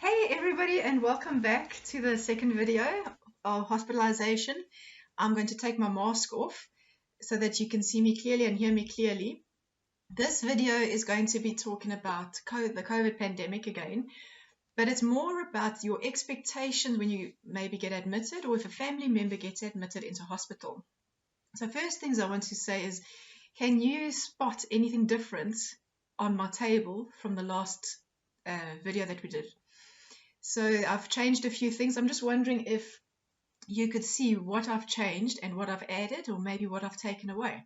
Hey everybody, and welcome back to the second video of hospitalization. I'm going to take my mask off so that you can see me clearly and hear me clearly. This video is going to be talking about the COVID pandemic again, but it's more about your expectations when you maybe get admitted or if a family member gets admitted into hospital. So first things I want to say is, can you spot anything different on my table from the last video that we did? So I've changed a few things. I'm just wondering if you could see what I've changed and what I've added, or maybe what I've taken away.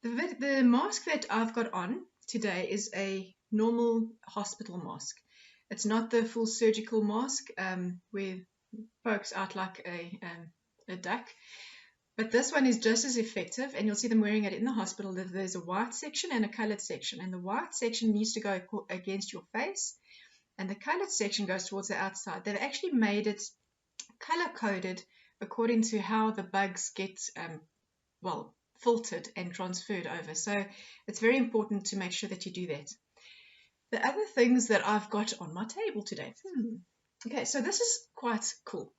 The mask that I've got on today is a normal hospital mask. It's not the full surgical mask where pokes out like a duck. But this one is just as effective, and you'll see them wearing it in the hospital. There's a white section and a colored section, and the white section needs to go against your face, and the colored section goes towards the outside. They've actually made it color-coded according to how the bugs get, filtered and transferred over. So it's very important to make sure that you do that. The other things that I've got on my table today. Okay, so this is quite cool.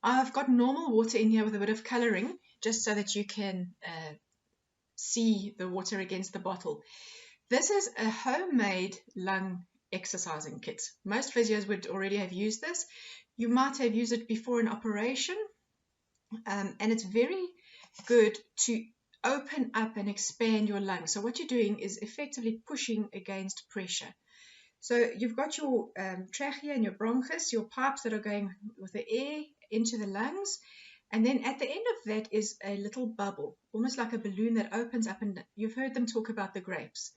I've got normal water in here with a bit of coloring, just so that you can see the water against the bottle. This is a homemade lung exercising kit. Most physios would already have used this. You might have used it before an operation, and it's very good to open up and expand your lungs. So what you're doing is effectively pushing against pressure. So you've got your trachea and your bronchus, your pipes that are going with the air into the lungs, and then at the end of that is a little bubble, almost like a balloon that opens up, and you've heard them talk about the grapes.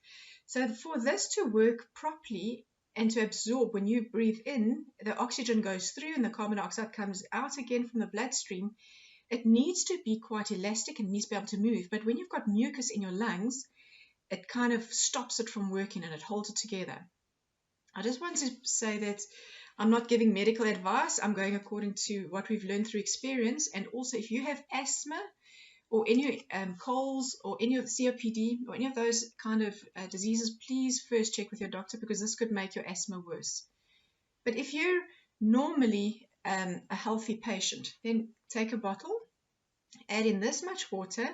So for this to work properly and to absorb, when you breathe in, the oxygen goes through and the carbon dioxide comes out again from the bloodstream. It needs to be quite elastic and needs to be able to move. But when you've got mucus in your lungs, it kind of stops it from working and it holds it together. I just want to say that I'm not giving medical advice. I'm going according to what we've learned through experience. And also, if you have asthma or any colds or any of COPD or any of those kind of diseases, please first check with your doctor, because this could make your asthma worse. But if you're normally a healthy patient, then take a bottle, add in this much water,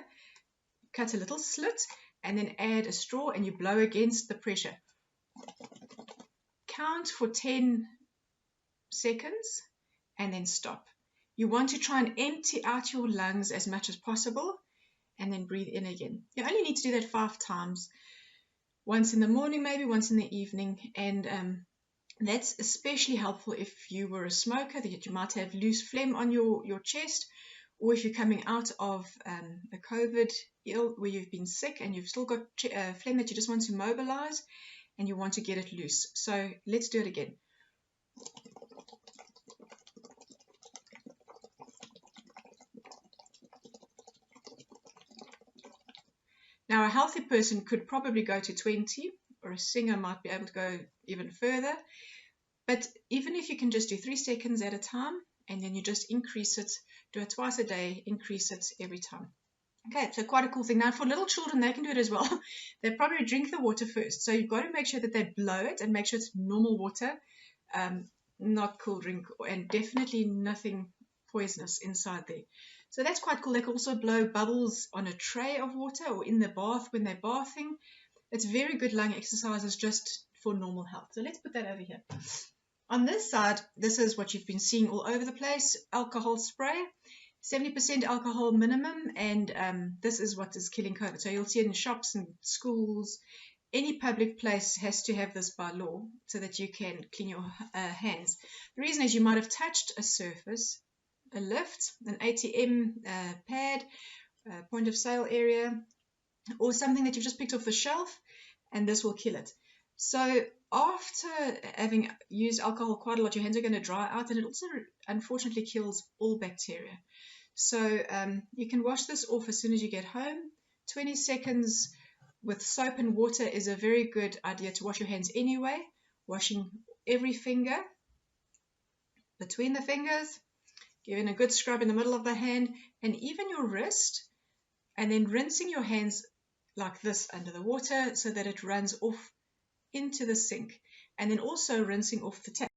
cut a little slit, and then add a straw, and you blow against the pressure. Count for 10 seconds and then stop. You want to try and empty out your lungs as much as possible and then breathe in again. You only need to do that 5 times. Once in the morning, maybe once in the evening. And that's especially helpful if you were a smoker, that you might have loose phlegm on your chest, or if you're coming out of a COVID ill where you've been sick and you've still got phlegm that you just want to mobilize and you want to get it loose. So let's do it again. Now, a healthy person could probably go to 20, or a singer might be able to go even further. But even if you can just do 3 seconds at a time, and then you just increase it, do it twice a day, increase it every time. Okay, so quite a cool thing. Now, for little children, they can do it as well. They probably drink the water first. So you've got to make sure that they blow it and make sure it's normal water, not cool drink, and definitely nothing poisonous inside there. So that's quite cool. They can also blow bubbles on a tray of water or in the bath when they're bathing. It's very good lung exercises just for normal health. So let's put that over here. On this side, this is what you've been seeing all over the place, alcohol spray, 70% alcohol minimum, and this is what is killing COVID. So you'll see it in shops and schools. Any public place has to have this by law so that you can clean your hands. The reason is you might have touched a surface, a lift, an ATM pad, point of sale area, or something that you've just picked off the shelf, and this will kill it. So after having used alcohol quite a lot, your hands are going to dry out, and it also unfortunately kills all bacteria. So you can wash this off as soon as you get home. 20 seconds with soap and water is a very good idea to wash your hands anyway, washing every finger, between the fingers, giving a good scrub in the middle of the hand, and even your wrist, and then rinsing your hands like this under the water so that it runs off into the sink. and then also rinsing off the tap.